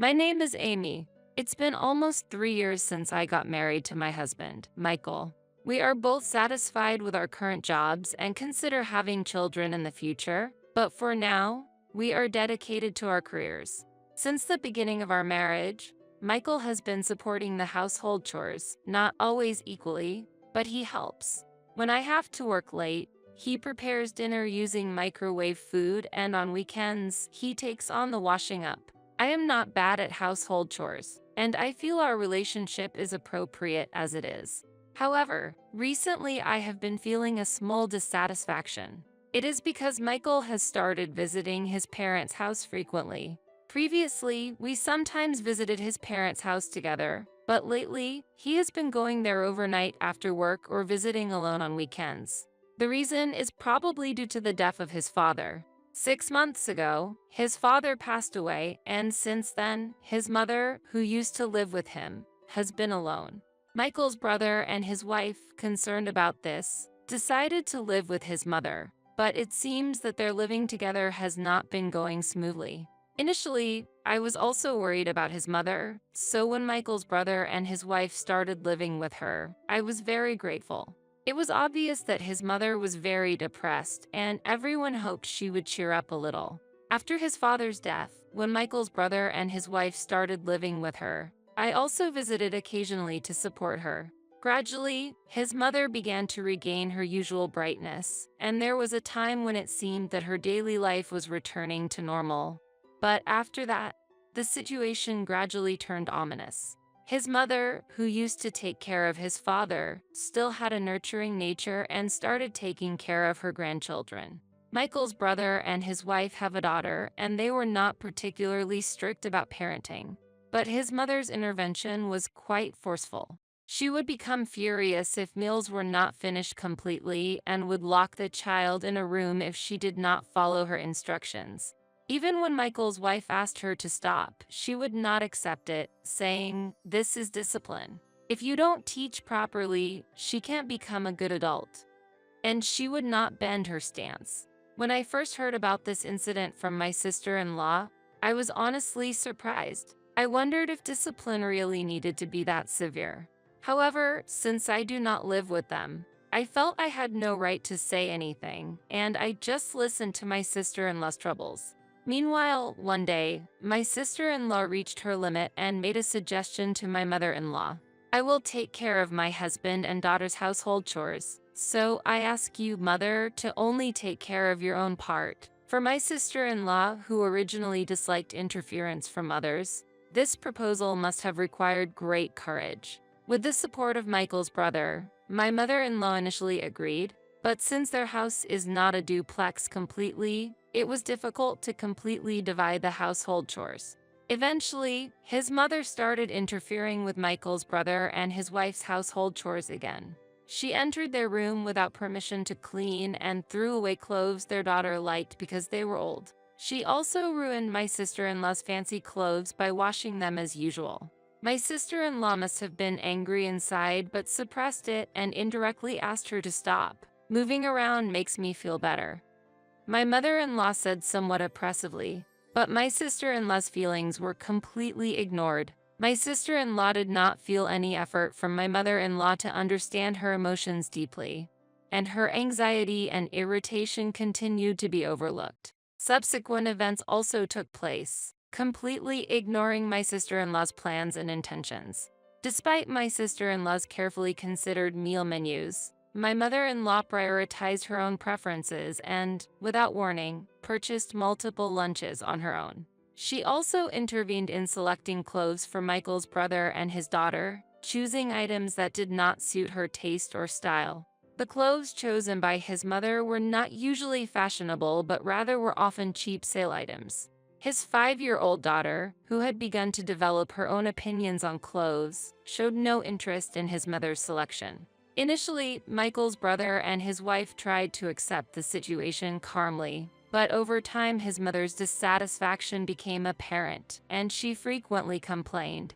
My name is Amy. It's been almost 3 years since I got married to my husband, Michael. We are both satisfied with our current jobs and consider having children in the future, but for now, we are dedicated to our careers. Since the beginning of our marriage, Michael has been supporting the household chores, not always equally, but he helps. When I have to work late, he prepares dinner using microwave food, and on weekends, he takes on the washing up. I am not bad at household chores, and I feel our relationship is appropriate as it is. However, recently I have been feeling a small dissatisfaction. It is because Michael has started visiting his parents' house frequently. Previously, we sometimes visited his parents' house together, but lately, he has been going there overnight after work or visiting alone on weekends. The reason is probably due to the death of his father. 6 months ago, his father passed away, and since then, his mother, who used to live with him, has been alone. Michael's brother and his wife, concerned about this, decided to live with his mother, but it seems that their living together has not been going smoothly. Initially, I was also worried about his mother, so when Michael's brother and his wife started living with her, I was very grateful. It was obvious that his mother was very depressed, and everyone hoped she would cheer up a little. After his father's death, when Michael's brother and his wife started living with her, I also visited occasionally to support her. Gradually, his mother began to regain her usual brightness, and there was a time when it seemed that her daily life was returning to normal. But after that, the situation gradually turned ominous. His mother, who used to take care of his father, still had a nurturing nature and started taking care of her grandchildren. Michael's brother and his wife have a daughter, and they were not particularly strict about parenting. But his mother's intervention was quite forceful. She would become furious if meals were not finished completely and would lock the child in a room if she did not follow her instructions. Even when Michael's wife asked her to stop, she would not accept it, saying, "This is discipline. If you don't teach properly, she can't become a good adult." And she would not bend her stance. When I first heard about this incident from my sister-in-law, I was honestly surprised. I wondered if discipline really needed to be that severe. However, since I do not live with them, I felt I had no right to say anything, and I just listened to my sister-in-law's troubles. Meanwhile, one day, my sister-in-law reached her limit and made a suggestion to my mother-in-law. "I will take care of my husband and daughter's household chores, so I ask you, mother, to only take care of your own part." For my sister-in-law, who originally disliked interference from others, this proposal must have required great courage. With the support of Michael's brother, my mother-in-law initially agreed, but since their house is not a duplex completely, it was difficult to completely divide the household chores. Eventually, his mother started interfering with Michael's brother and his wife's household chores again. She entered their room without permission to clean and threw away clothes their daughter liked because they were old. She also ruined my sister-in-law's fancy clothes by washing them as usual. My sister-in-law must have been angry inside but suppressed it and indirectly asked her to stop. "Moving around makes me feel better," my mother-in-law said somewhat oppressively, but my sister-in-law's feelings were completely ignored. My sister-in-law did not feel any effort from my mother-in-law to understand her emotions deeply, and her anxiety and irritation continued to be overlooked. Subsequent events also took place, completely ignoring my sister-in-law's plans and intentions. Despite my sister-in-law's carefully considered meal menus, my mother-in-law prioritized her own preferences and, without warning, purchased multiple lunches on her own. She also intervened in selecting clothes for Michael's brother and his daughter, choosing items that did not suit her taste or style. The clothes chosen by his mother were not usually fashionable but rather were often cheap sale items. His 5-year-old daughter, who had begun to develop her own opinions on clothes, showed no interest in his mother's selection. Initially, Michael's brother and his wife tried to accept the situation calmly, but over time his mother's dissatisfaction became apparent, and she frequently complained,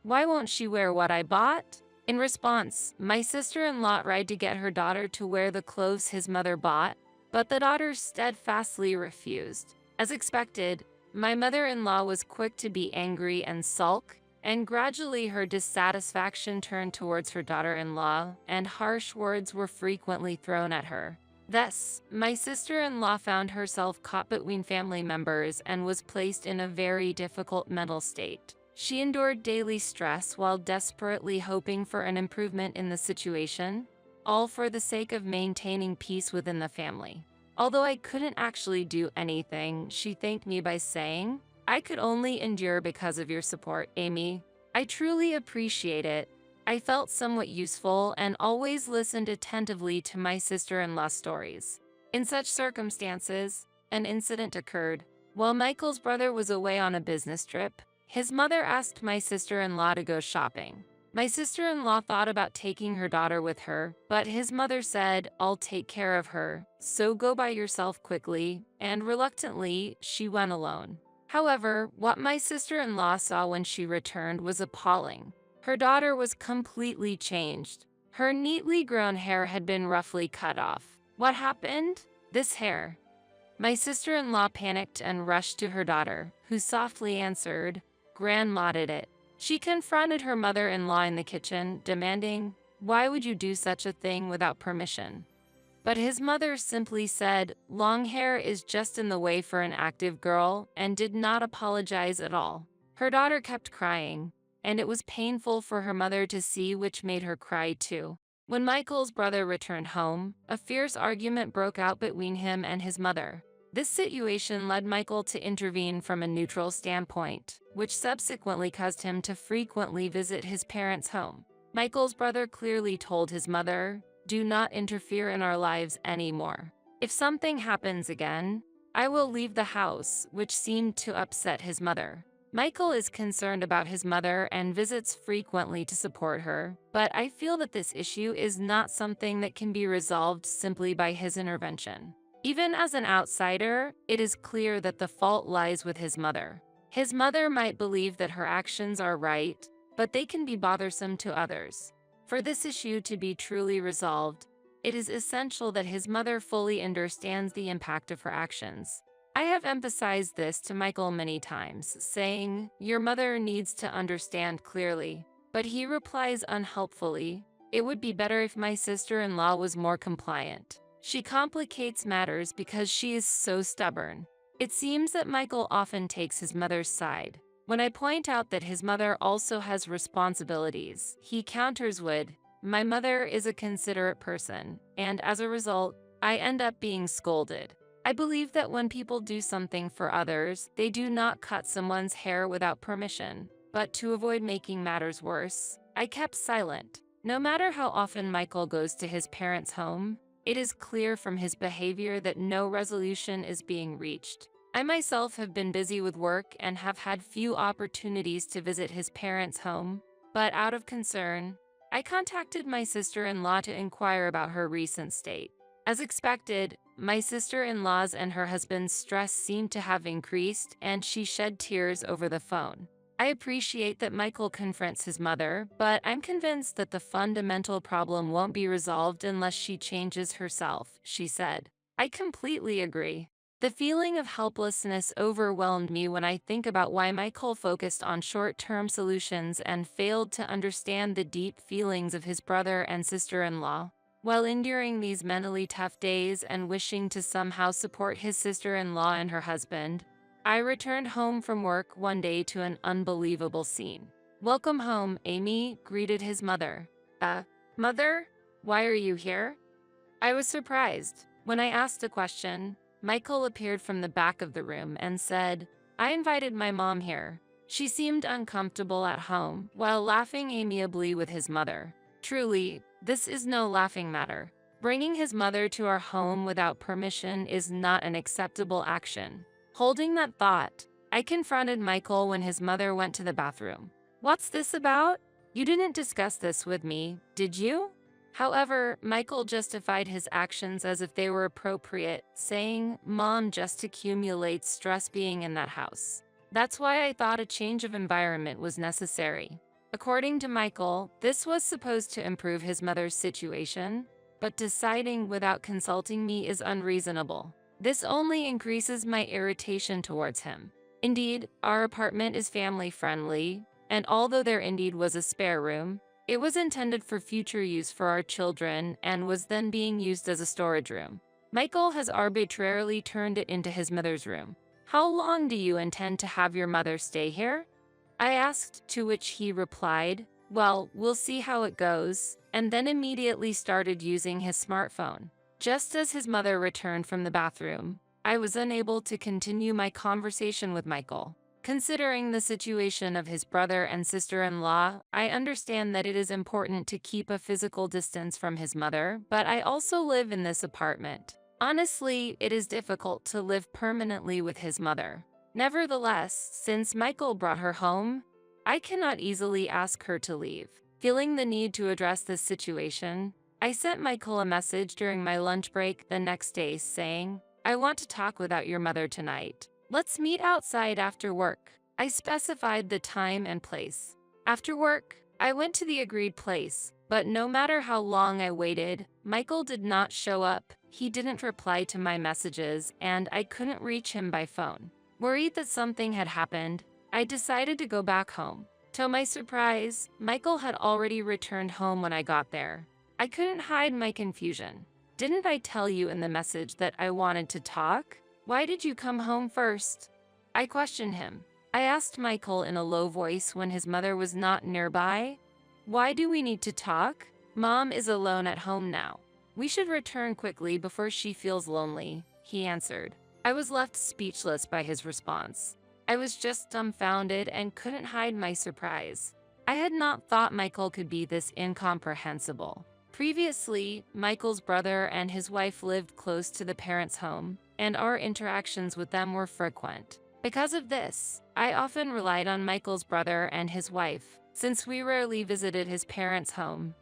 "Why won't she wear what I bought?" In response, my sister-in-law tried to get her daughter to wear the clothes his mother bought, but the daughter steadfastly refused. As expected, My mother-in-law was quick to be angry and sulk, and gradually her dissatisfaction turned towards her daughter-in-law, and harsh words were frequently thrown at her. Thus, my sister-in-law found herself caught between family members and was placed in a very difficult mental state. She endured daily stress while desperately hoping for an improvement in the situation, all for the sake of maintaining peace within the family. Although I couldn't actually do anything, she thanked me by saying, "I could only endure because of your support, Amy. I truly appreciate it." I felt somewhat useful and always listened attentively to my sister-in-law's stories. In such circumstances, an incident occurred. While Michael's brother was away on a business trip, his mother asked my sister-in-law to go shopping. My sister-in-law thought about taking her daughter with her, but his mother said, "I'll take care of her, so go by yourself quickly," and reluctantly, she went alone. However, what my sister-in-law saw when she returned was appalling. Her daughter was completely changed. Her neatly grown hair had been roughly cut off. What happened? This hair. My sister-in-law panicked and rushed to her daughter, who softly answered, "Grandma did it." She confronted her mother-in-law in the kitchen, demanding, "Why would you do such a thing without permission?" But his mother simply said, "Long hair is just in the way for an active girl," and did not apologize at all. Her daughter kept crying, and it was painful for her mother to see, which made her cry too. When Michael's brother returned home, a fierce argument broke out between him and his mother. This situation led Michael to intervene from a neutral standpoint, which subsequently caused him to frequently visit his parents' home. Michael's brother clearly told his mother, "Do not interfere in our lives anymore. If something happens again, I will leave the house," which seemed to upset his mother. Michael is concerned about his mother and visits frequently to support her, but I feel that this issue is not something that can be resolved simply by his intervention. Even as an outsider, it is clear that the fault lies with his mother. His mother might believe that her actions are right, but they can be bothersome to others. For this issue to be truly resolved, it is essential that his mother fully understands the impact of her actions. I have emphasized this to Michael many times, saying, "Your mother needs to understand clearly," but he replies unhelpfully, "It would be better if my sister-in-law was more compliant. She complicates matters because she is so stubborn." It seems that Michael often takes his mother's side. When I point out that his mother also has responsibilities, he counters with, "My mother is a considerate person, and as a result, I end up being scolded." I believe that when people do something for others, they do not cut someone's hair without permission. But to avoid making matters worse, I kept silent. No matter how often Michael goes to his parents' home, it is clear from his behavior that no resolution is being reached. I myself have been busy with work and have had few opportunities to visit his parents' home, but out of concern, I contacted my sister-in-law to inquire about her recent state. As expected, my sister-in-law's and her husband's stress seemed to have increased, and she shed tears over the phone. I appreciate that Michael confronts his mother, but I'm convinced that the fundamental problem won't be resolved unless she changes herself, she said. I completely agree. The feeling of helplessness overwhelmed me when I think about why Michael focused on short-term solutions and failed to understand the deep feelings of his brother and sister-in-law. While enduring these mentally tough days and wishing to somehow support his sister-in-law and her husband, I returned home from work one day to an unbelievable scene. "Welcome home, Amy," greeted his mother. Mother? Why are you here?" I was surprised. When I asked a question, Michael appeared from the back of the room and said, "I invited my mom here." She seemed uncomfortable at home, while laughing amiably with his mother. Truly, this is no laughing matter. Bringing his mother to our home without permission is not an acceptable action. Holding that thought, I confronted Michael when his mother went to the bathroom. "What's this about? You didn't discuss this with me, did you?" However, Michael justified his actions as if they were appropriate, saying, "Mom just accumulates stress being in that house. That's why I thought a change of environment was necessary." According to Michael, this was supposed to improve his mother's situation, but deciding without consulting me is unreasonable. This only increases my irritation towards him. Indeed, our apartment is family friendly, and although there indeed was a spare room, it was intended for future use for our children and was then being used as a storage room. Michael has arbitrarily turned it into his mother's room. How long do you intend to have your mother stay here? I asked, to which he replied, well, we'll see how it goes, and then immediately started using his smartphone. Just as his mother returned from the bathroom, I was unable to continue my conversation with Michael. Considering the situation of his brother and sister-in-law, I understand that it is important to keep a physical distance from his mother, but I also live in this apartment. Honestly, it is difficult to live permanently with his mother. Nevertheless, since Michael brought her home, I cannot easily ask her to leave. Feeling the need to address this situation, I sent Michael a message during my lunch break the next day saying, I want to talk without your mother tonight. Let's meet outside after work. I specified the time and place. After work, I went to the agreed place, but no matter how long I waited, Michael did not show up. He didn't reply to my messages, and I couldn't reach him by phone. Worried that something had happened, I decided to go back home. To my surprise, Michael had already returned home when I got there. I couldn't hide my confusion. Didn't I tell you in the message that I wanted to talk? Why did you come home first? I questioned him. I asked Michael in a low voice when his mother was not nearby. Why do we need to talk? Mom is alone at home now. We should return quickly before she feels lonely, he answered. I was left speechless by his response. I was just dumbfounded and couldn't hide my surprise. I had not thought Michael could be this incomprehensible. Previously, Michael's brother and his wife lived close to the parents' home, and our interactions with them were frequent. Because of this, I often relied on Michael's brother and his wife, since we rarely visited his parents' home.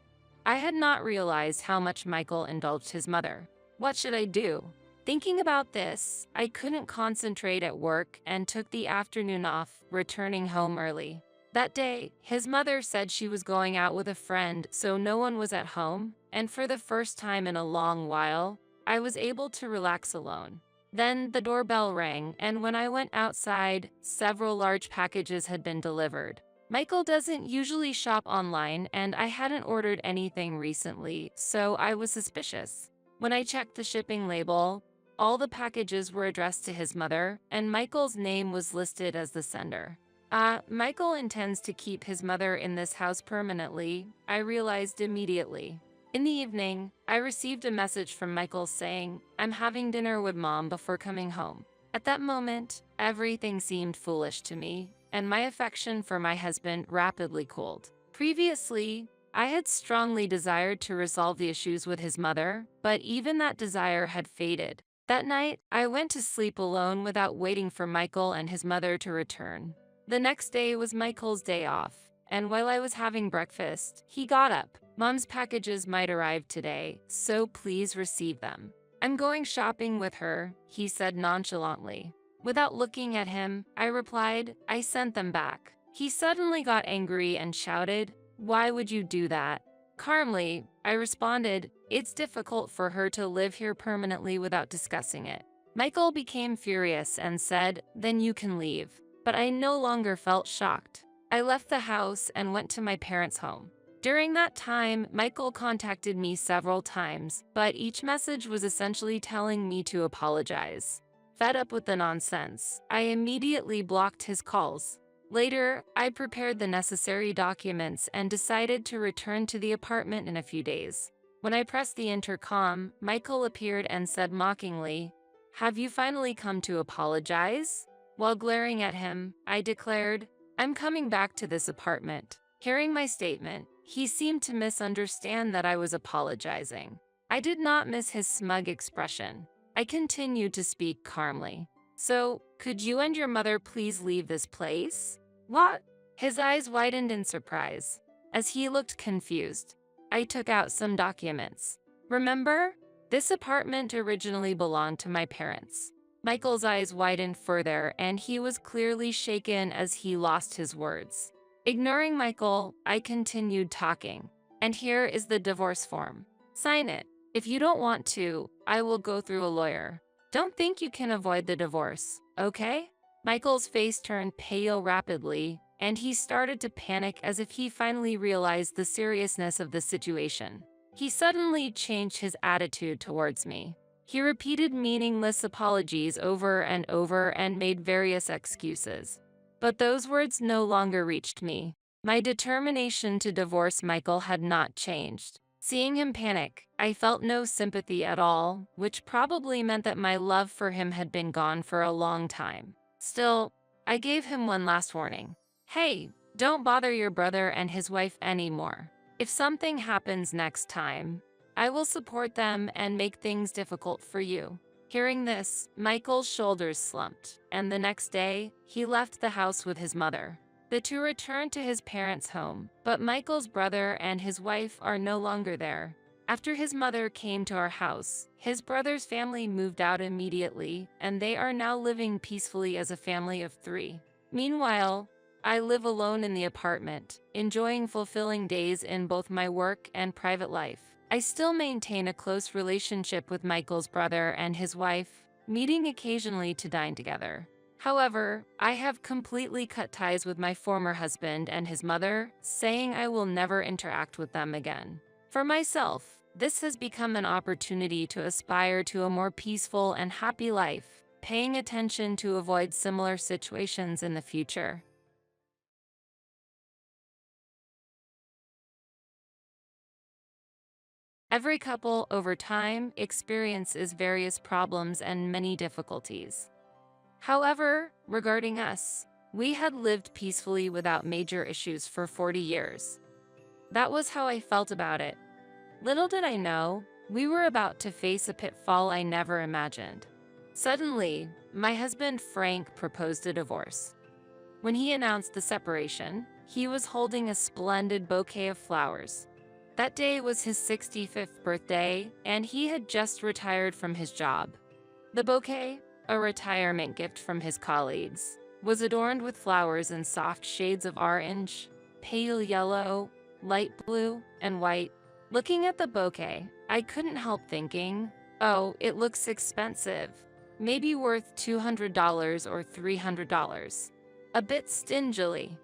I had not realized how much Michael indulged his mother. What should I do? Thinking about this, I couldn't concentrate at work and took the afternoon off, returning home early. That day, his mother said she was going out with a friend, so no one was at home, and for the first time in a long while, I was able to relax alone. Then the doorbell rang, and when I went outside, several large packages had been delivered. Michael doesn't usually shop online, and I hadn't ordered anything recently, so I was suspicious. When I checked the shipping label, all the packages were addressed to his mother, and Michael's name was listed as the sender. Michael intends to keep his mother in this house permanently, I realized immediately. In the evening, I received a message from Michael saying, I'm having dinner with Mom before coming home. At that moment, everything seemed foolish to me, and my affection for my husband rapidly cooled. Previously, I had strongly desired to resolve the issues with his mother, but even that desire had faded. That night, I went to sleep alone without waiting for Michael and his mother to return. The next day was Michael's day off, and while I was having breakfast, he got up. Mom's packages might arrive today, so please receive them. I'm going shopping with her, he said nonchalantly. Without looking at him, I replied, I sent them back. He suddenly got angry and shouted, why would you do that? Calmly, I responded, it's difficult for her to live here permanently without discussing it. Michael became furious and said, then you can leave. But I no longer felt shocked. I left the house and went to my parents' home. During that time, Michael contacted me several times, but each message was essentially telling me to apologize. Fed up with the nonsense, I immediately blocked his calls. Later, I prepared the necessary documents and decided to return to the apartment in a few days. When I pressed the intercom, Michael appeared and said mockingly, have you finally come to apologize? While glaring at him, I declared, I'm coming back to this apartment. Hearing my statement, he seemed to misunderstand that I was apologizing. I did not miss his smug expression. I continued to speak calmly. So, could you and your mother please leave this place? What? His eyes widened in surprise. As he looked confused, I took out some documents. Remember? This apartment originally belonged to my parents. Michael's eyes widened further, and he was clearly shaken as he lost his words. Ignoring Michael, I continued talking. And here is the divorce form. Sign it. If you don't want to, I will go through a lawyer. Don't think you can avoid the divorce, okay? Michael's face turned pale rapidly, and he started to panic as if he finally realized the seriousness of the situation. He suddenly changed his attitude towards me. He repeated meaningless apologies over and over and made various excuses. But those words no longer reached me. My determination to divorce Michael had not changed. Seeing him panic, I felt no sympathy at all, which probably meant that my love for him had been gone for a long time. Still, I gave him one last warning. Hey, don't bother your brother and his wife anymore. If something happens next time, I will support them and make things difficult for you. Hearing this, Michael's shoulders slumped, and the next day, he left the house with his mother. The two returned to his parents' home, but Michael's brother and his wife are no longer there. After his mother came to our house, his brother's family moved out immediately, and they are now living peacefully as a family of 3. Meanwhile, I live alone in the apartment, enjoying fulfilling days in both my work and private life. I still maintain a close relationship with Michael's brother and his wife, meeting occasionally to dine together. However, I have completely cut ties with my former husband and his mother, saying I will never interact with them again. For myself, this has become an opportunity to aspire to a more peaceful and happy life, paying attention to avoid similar situations in the future. Every couple, over time, experiences various problems and many difficulties. However, regarding us, we had lived peacefully without major issues for 40 years. That was how I felt about it. Little did I know, we were about to face a pitfall I never imagined. Suddenly, my husband Frank proposed a divorce. When he announced the separation, he was holding a splendid bouquet of flowers. That day was his 65th birthday, and he had just retired from his job. The bouquet, a retirement gift from his colleagues, was adorned with flowers in soft shades of orange, pale yellow, light blue, and white. Looking at the bouquet, I couldn't help thinking, oh, it looks expensive. Maybe worth $200 or $300. A bit stingily.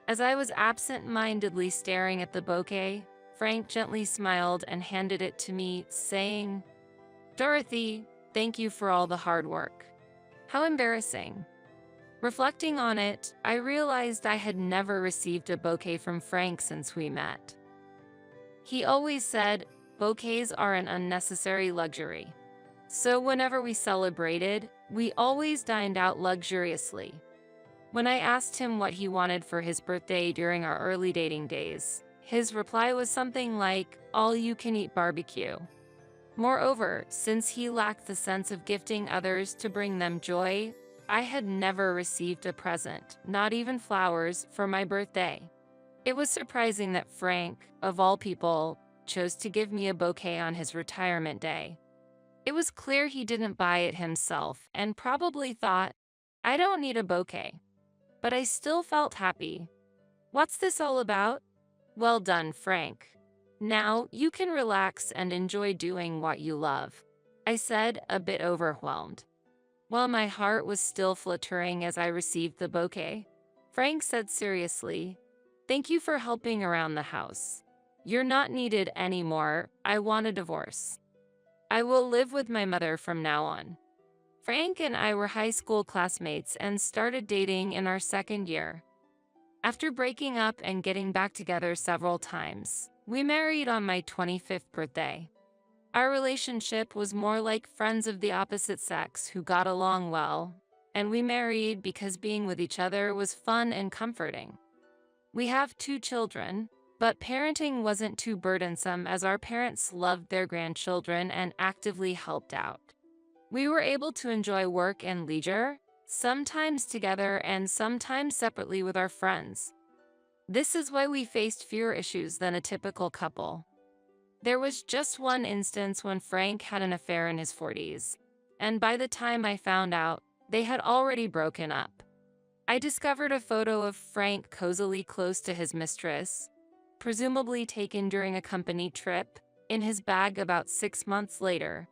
As I was absent-mindedly staring at the bouquet, Frank gently smiled and handed it to me, saying, "Dorothy, thank you for all the hard work." How embarrassing. Reflecting on it, I realized I had never received a bouquet from Frank since we met. He always said, bouquets are an unnecessary luxury. So whenever we celebrated, we always dined out luxuriously. When I asked him what he wanted for his birthday during our early dating days, his reply was something like, all-you-can-eat barbecue. Moreover, since he lacked the sense of gifting others to bring them joy, I had never received a present, not even flowers, for my birthday. It was surprising that Frank, of all people, chose to give me a bouquet on his retirement day. It was clear he didn't buy it himself and probably thought, I don't need a bouquet. But I still felt happy. What's this all about? Well done, Frank. Now you can relax and enjoy doing what you love, I said, a bit overwhelmed. While my heart was still fluttering as I received the bouquet, Frank said seriously, thank you for helping around the house. You're not needed anymore. I want a divorce. I will live with my mother from now on. Frank and I were high school classmates and started dating in our second year. After breaking up and getting back together several times, we married on my 25th birthday. Our relationship was more like friends of the opposite sex who got along well, and we married because being with each other was fun and comforting. We have 2 children, but parenting wasn't too burdensome as our parents loved their grandchildren and actively helped out. We were able to enjoy work and leisure, sometimes together and sometimes separately with our friends. This is why we faced fewer issues than a typical couple. There was just one instance when Frank had an affair in his 40s, and by the time I found out, they had already broken up. I discovered a photo of Frank cozily close to his mistress, presumably taken during a company trip, in his bag about 6 months later.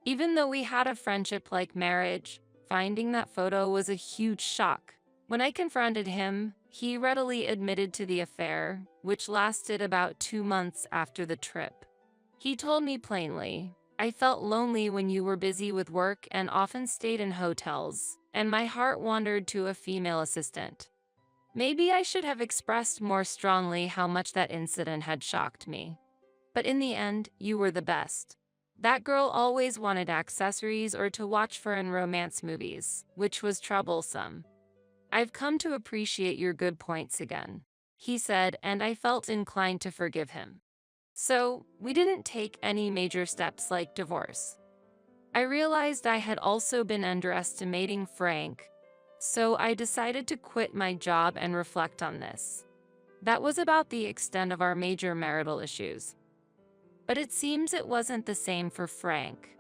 Even though we had a friendship like marriage, finding that photo was a huge shock. When I confronted him, he readily admitted to the affair, which lasted about 2 months after the trip. He told me plainly, "I felt lonely when you were busy with work and often stayed in hotels, and my heart wandered to a female assistant." Maybe I should have expressed more strongly how much that incident had shocked me. But in the end, you were the best. That girl always wanted accessories or to watch foreign romance movies, which was troublesome. "I've come to appreciate your good points again," he said, and I felt inclined to forgive him. So, we didn't take any major steps like divorce. I realized I had also been underestimating Frank, so I decided to quit my job and reflect on this. That was about the extent of our major marital issues. But it seems it wasn't the same for Frank.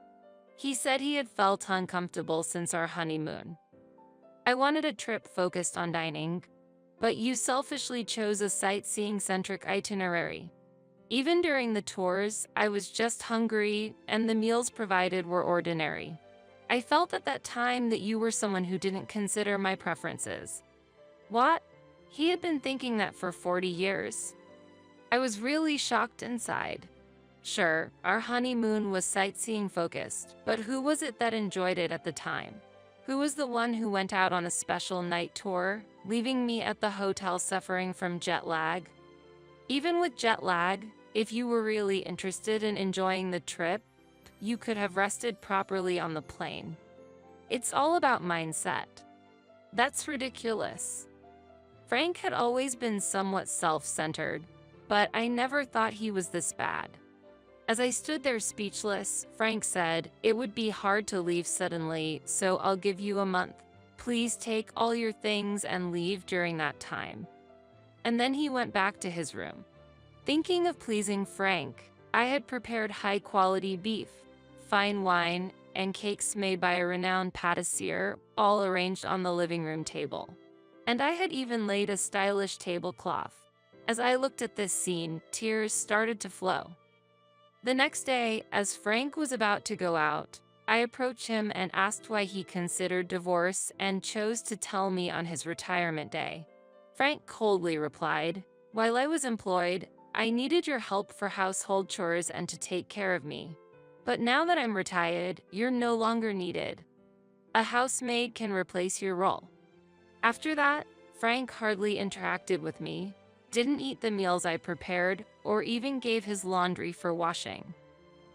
He said he had felt uncomfortable since our honeymoon. "I wanted a trip focused on dining, but you selfishly chose a sightseeing-centric itinerary. Even during the tours, I was just hungry, and the meals provided were ordinary. I felt at that time that you were someone who didn't consider my preferences." What? He had been thinking that for 40 years. I was really shocked inside. Sure, our honeymoon was sightseeing-focused, but who was it that enjoyed it at the time? Who was the one who went out on a special night tour, leaving me at the hotel suffering from jet lag? Even with jet lag, if you were really interested in enjoying the trip, you could have rested properly on the plane. It's all about mindset. That's ridiculous. Frank had always been somewhat self-centered, but I never thought he was this bad. As I stood there speechless, Frank said, "It would be hard to leave suddenly, so I'll give you a month. Please take all your things and leave during that time." And then he went back to his room. Thinking of pleasing Frank, I had prepared high-quality beef, fine wine, and cakes made by a renowned pâtissier, all arranged on the living room table. And I had even laid a stylish tablecloth. As I looked at this scene, tears started to flow. The next day, as Frank was about to go out, I approached him and asked why he considered divorce and chose to tell me on his retirement day. Frank coldly replied, "While I was employed, I needed your help for household chores and to take care of me. But now that I'm retired, you're no longer needed. A housemaid can replace your role." After that, Frank hardly interacted with me, didn't eat the meals I prepared, or even gave his laundry for washing.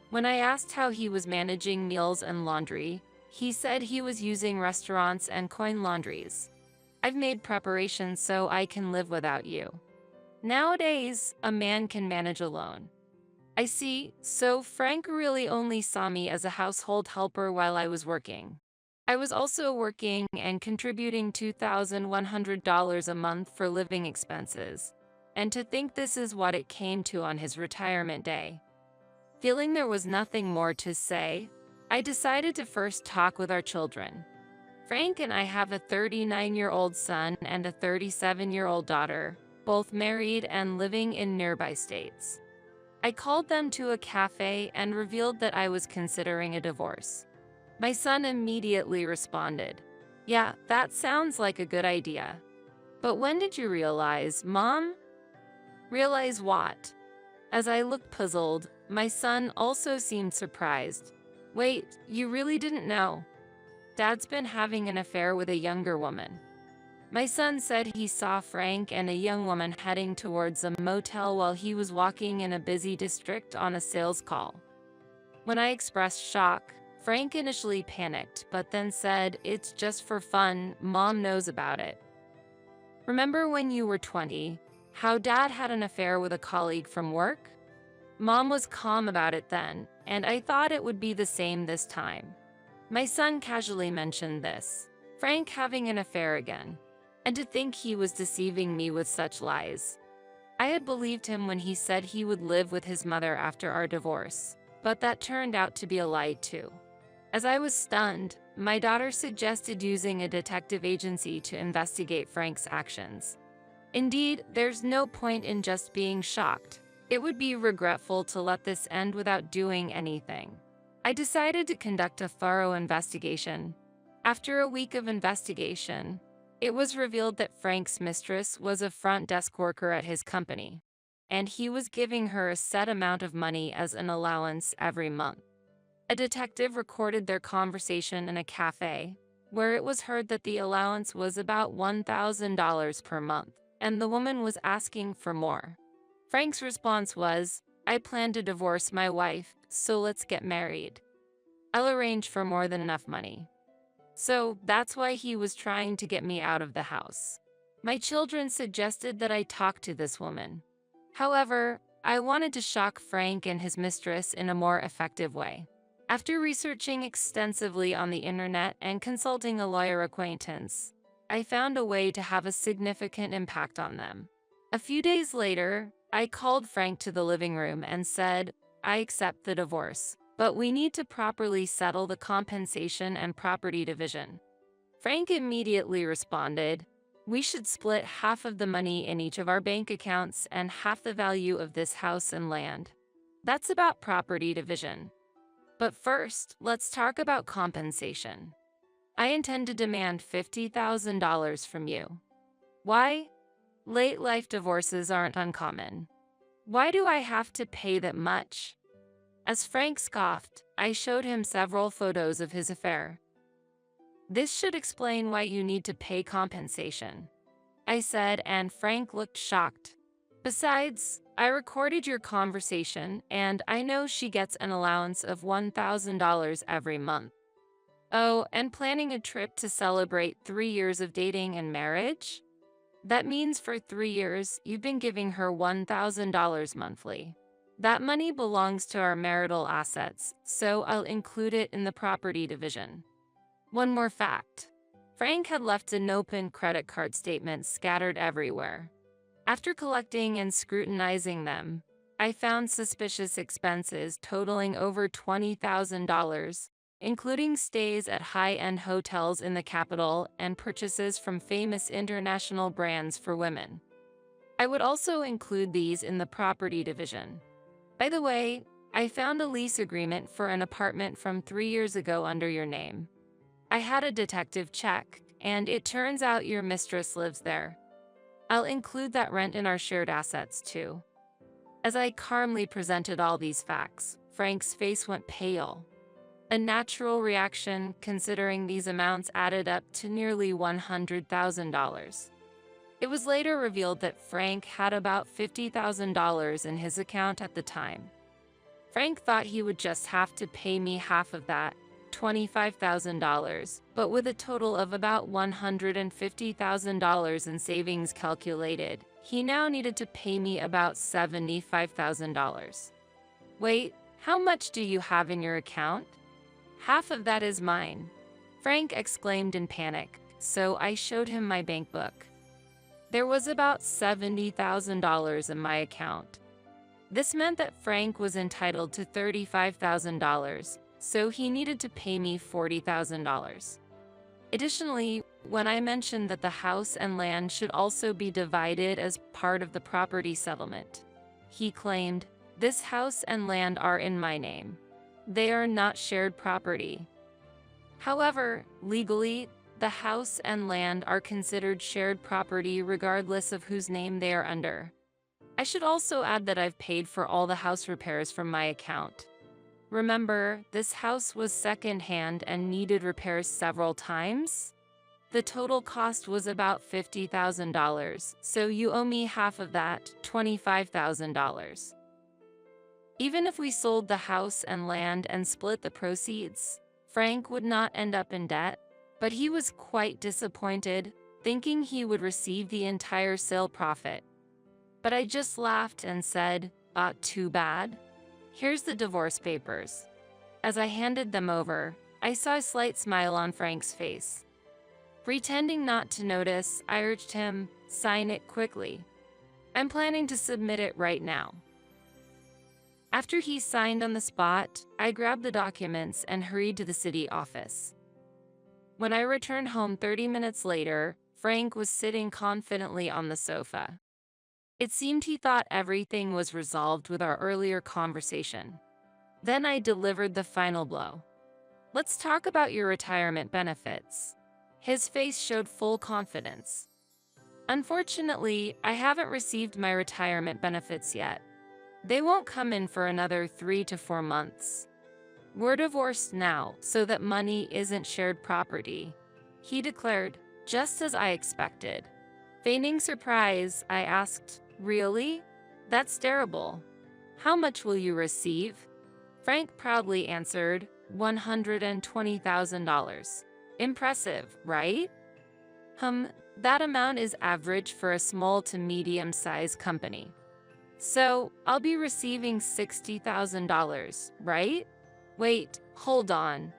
When I asked how he was managing meals and laundry, he said he was using restaurants and coin laundries. "I've made preparations so I can live without you." Nowadays, a man can manage alone. I see, so Frank really only saw me as a household helper while I was working. I was also working and contributing $2,100 a month for living expenses. And to think this is what it came to on his retirement day. Feeling there was nothing more to say, I decided to first talk with our children. Frank and I have a 39-year-old son and a 37-year-old daughter, both married and living in nearby states. I called them to a cafe and revealed that I was considering a divorce. My son immediately responded, "Yeah, that sounds like a good idea. But when did you realize, Mom?" "Realize what?" As I looked puzzled, my son also seemed surprised. "Wait, you really didn't know? Dad's been having an affair with a younger woman." My son said he saw Frank and a young woman heading towards a motel while he was walking in a busy district on a sales call. When I expressed shock, Frank initially panicked, but then said, "It's just for fun, Mom knows about it." "Remember when you were 20, how Dad had an affair with a colleague from work?" Mom was calm about it then, and I thought it would be the same this time. My son casually mentioned this, Frank having an affair again, and to think he was deceiving me with such lies. I had believed him when he said he would live with his mother after our divorce, but that turned out to be a lie too. As I was stunned, my daughter suggested using a detective agency to investigate Frank's actions. Indeed, there's no point in just being shocked. It would be regretful to let this end without doing anything. I decided to conduct a thorough investigation. After a week of investigation, it was revealed that Frank's mistress was a front desk worker at his company, and he was giving her a set amount of money as an allowance every month. A detective recorded their conversation in a cafe, where it was heard that the allowance was about $1,000 per month, and the woman was asking for more. Frank's response was, "I plan to divorce my wife, so let's get married. I'll arrange for more than enough money." So that's why he was trying to get me out of the house. My children suggested that I talk to this woman. However, I wanted to shock Frank and his mistress in a more effective way. After researching extensively on the internet and consulting a lawyer acquaintance, I found a way to have a significant impact on them. A few days later, I called Frank to the living room and said, "I accept the divorce, but we need to properly settle the compensation and property division." Frank immediately responded, "We should split half of the money in each of our bank accounts and half the value of this house and land. That's about property division. But first, let's talk about compensation. I intend to demand $50,000 from you." Why? Late life divorces aren't uncommon. Why do I have to pay that much? As Frank scoffed, I showed him several photos of his affair. "This should explain why you need to pay compensation," I said, and Frank looked shocked. "Besides, I recorded your conversation, and I know she gets an allowance of $1,000 every month. Oh, and planning a trip to celebrate 3 years of dating and marriage? That means for 3 years, you've been giving her $1,000 monthly. That money belongs to our marital assets, so I'll include it in the property division." One more fact. Frank had left an open credit card statement scattered everywhere. After collecting and scrutinizing them, I found suspicious expenses totaling over $20,000, including stays at high-end hotels in the capital and purchases from famous international brands for women. I would also include these in the property division. By the way, I found a lease agreement for an apartment from 3 years ago under your name. I had a detective check, and it turns out your mistress lives there. I'll include that rent in our shared assets too. As I calmly presented all these facts, Frank's face went pale. A natural reaction considering these amounts added up to nearly $100,000. It was later revealed that Frank had about $50,000 in his account at the time. Frank thought he would just have to pay me half of that, $25,000, but with a total of about $150,000 in savings calculated, he now needed to pay me about $75,000. "Wait, how much do you have in your account?" "Half of that is mine," Frank exclaimed in panic, so I showed him my bank book. There was about $70,000 in my account. This meant that Frank was entitled to $35,000, so he needed to pay me $40,000. Additionally, when I mentioned that the house and land should also be divided as part of the property settlement, he claimed, "This house and land are in my name. They are not shared property." However, legally, the house and land are considered shared property regardless of whose name they are under. I should also add that I've paid for all the house repairs from my account. Remember, this house was second-hand and needed repairs several times? The total cost was about $50,000, so you owe me half of that, $25,000. Even if we sold the house and land and split the proceeds, Frank would not end up in debt, but he was quite disappointed, thinking he would receive the entire sale profit. But I just laughed and said, "Too bad. Here's the divorce papers." As I handed them over, I saw a slight smile on Frank's face. Pretending not to notice, I urged him, "Sign it quickly. I'm planning to submit it right now." After he signed on the spot, I grabbed the documents and hurried to the city office. When I returned home 30 minutes later, Frank was sitting confidently on the sofa. It seemed he thought everything was resolved with our earlier conversation. Then I delivered the final blow. Let's talk about your retirement benefits. His face showed full confidence. Unfortunately, I haven't received my retirement benefits yet. They won't come in for another 3 to 4 months. We're divorced now, so that money isn't shared property, he declared, just as I expected. Feigning surprise, I asked, really? That's terrible. How much will you receive? Frank proudly answered, $120,000. Impressive, right? That amount is average for a small to medium-sized company. So, I'll be receiving $60,000, right? Wait, hold on.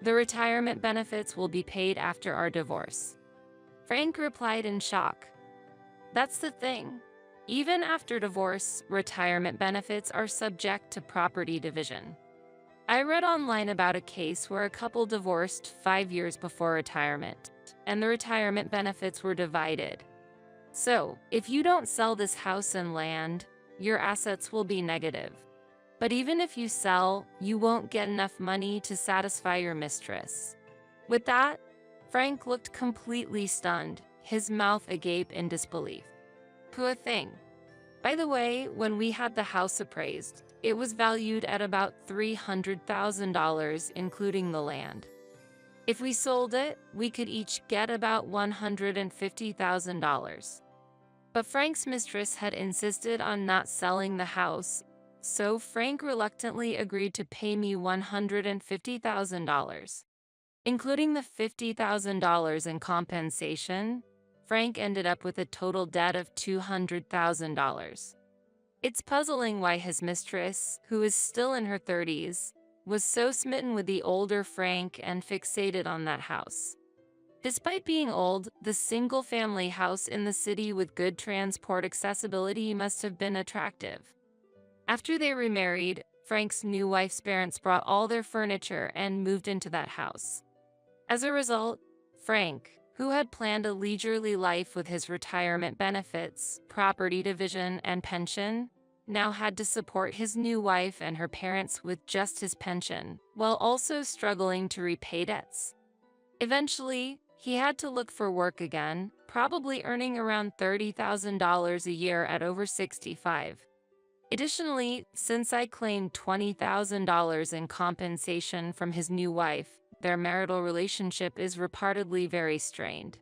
The retirement benefits will be paid after our divorce. Frank replied in shock. That's the thing. Even after divorce, retirement benefits are subject to property division. I read online about a case where a couple divorced 5 years before retirement, and the retirement benefits were divided. So, if you don't sell this house and land, your assets will be negative. But even if you sell, you won't get enough money to satisfy your mistress. With that, Frank looked completely stunned, his mouth agape in disbelief. Poor thing. By the way, when we had the house appraised, it was valued at about $300,000, including the land. If we sold it, we could each get about $150,000. But Frank's mistress had insisted on not selling the house, so Frank reluctantly agreed to pay me $150,000. Including the $50,000 in compensation, Frank ended up with a total debt of $200,000. It's puzzling why his mistress, who is still in her 30s, was so smitten with the older Frank and fixated on that house. Despite being old, the single-family house in the city with good transport accessibility must have been attractive. After they remarried, Frank's new wife's parents brought all their furniture and moved into that house. As a result, Frank, who had planned a leisurely life with his retirement benefits, property division, and pension, now had to support his new wife and her parents with just his pension, while also struggling to repay debts. Eventually, he had to look for work again, probably earning around $30,000 a year at over 65. Additionally, since I claimed $20,000 in compensation from his new wife, their marital relationship is reportedly very strained.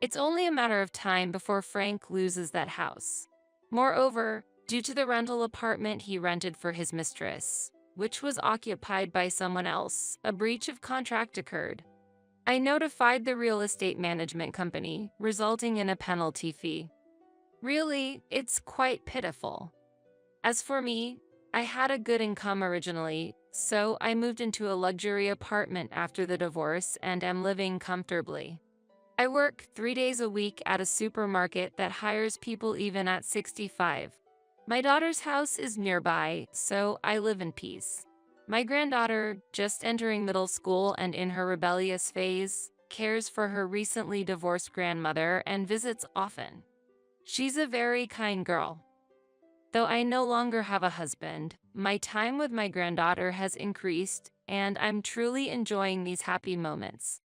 It's only a matter of time before Frank loses that house. Moreover, due to the rental apartment he rented for his mistress, which was occupied by someone else, a breach of contract occurred. I notified the real estate management company, resulting in a penalty fee. Really, it's quite pitiful. As for me, I had a good income originally, so I moved into a luxury apartment after the divorce and am living comfortably. I work 3 days a week at a supermarket that hires people even at 65. My daughter's house is nearby, so I live in peace. My granddaughter, just entering middle school and in her rebellious phase, cares for her recently divorced grandmother and visits often. She's a very kind girl. Though I no longer have a husband, my time with my granddaughter has increased, and I'm truly enjoying these happy moments.